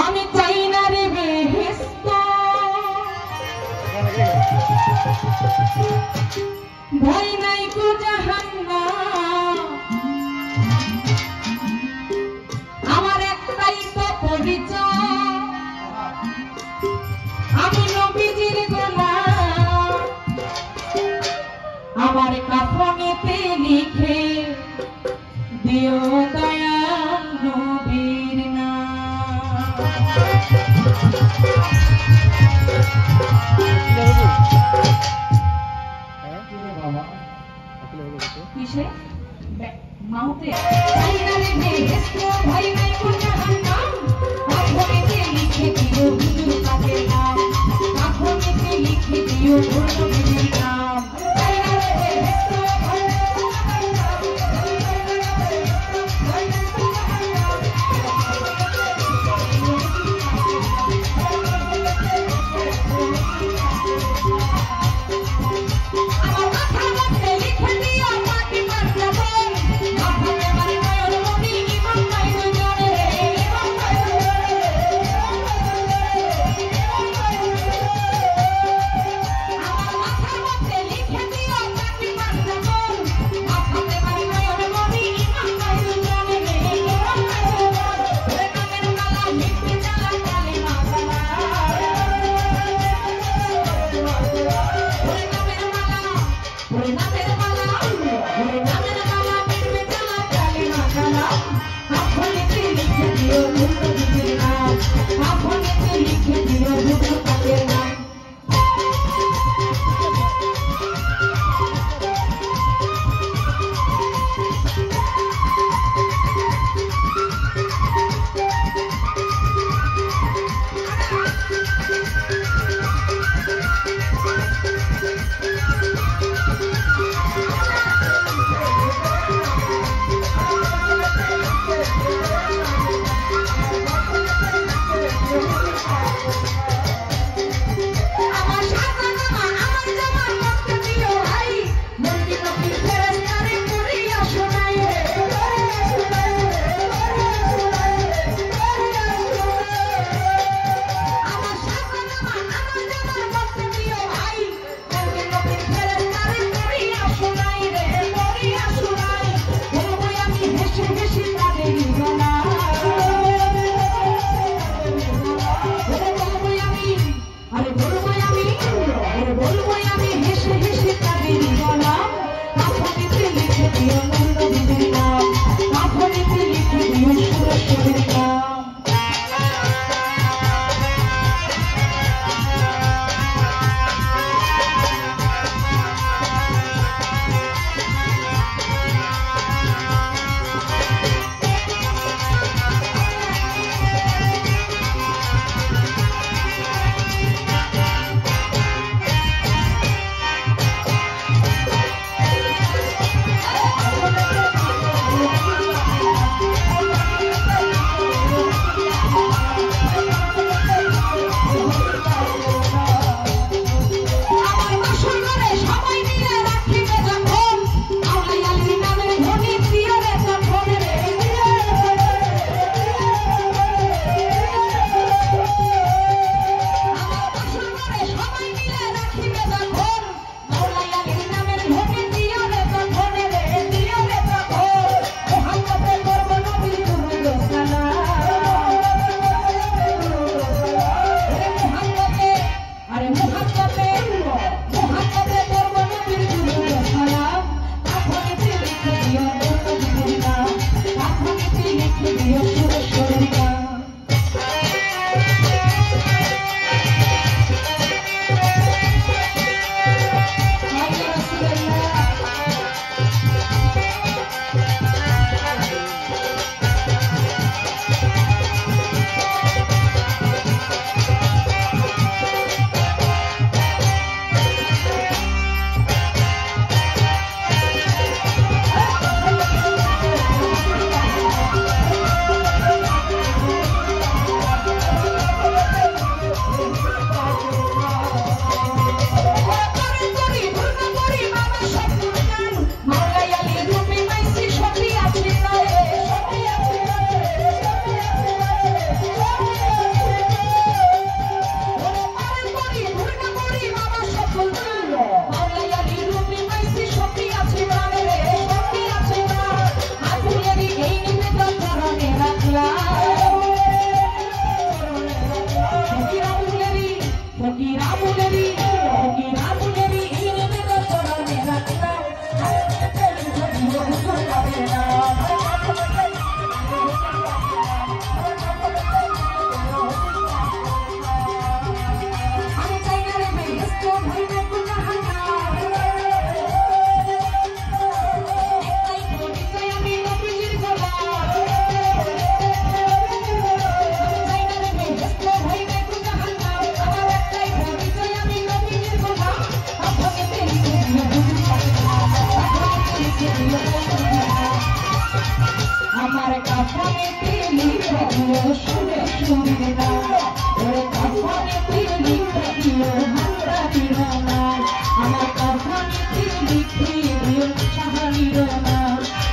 আমি চাই না রে বেহেশত ভয় নাই কো জাহান্নাম আমার একটাই তো পরিচয় আমি নবীজির গোলাম আমার কাফনেতে লিখে দিও দয়াল নবীর নাম কিসে মাউতে চাইনারে বেহেশত ভয় নাই কো জাহান্নাম কাফনেতে লিখে দিও হুজুর পাকের নাম কাফনেতে লিখে দিও নবীর নাম চাইনারে বেহেশত ভয় নাই কো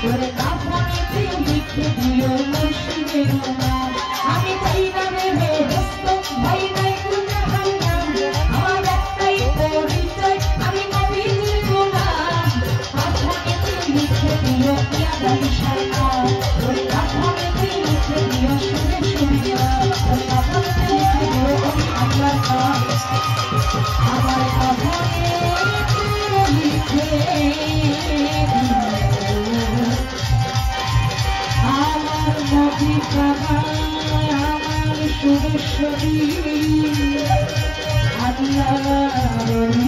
তোর কাফনেতে লিখে দিও মুর্শিদের নাম আমি চাই না রে বেহেশত ভাই নাই কোন জাহান্নাম আমার একটাই পরিচয় আমি নবীর গোলাম কাফনেতে লিখে দিও ইয়াদাই শাইতান তোর কাফনেতে লিখে দিও সুরে সুরিয়া তোর কাফনেতে লিখে দিও আল্লাহর নাম আমার কাফনেতে লিখে আমার নবী কাবায় আমার সুরেশ্বরী আল্লাহর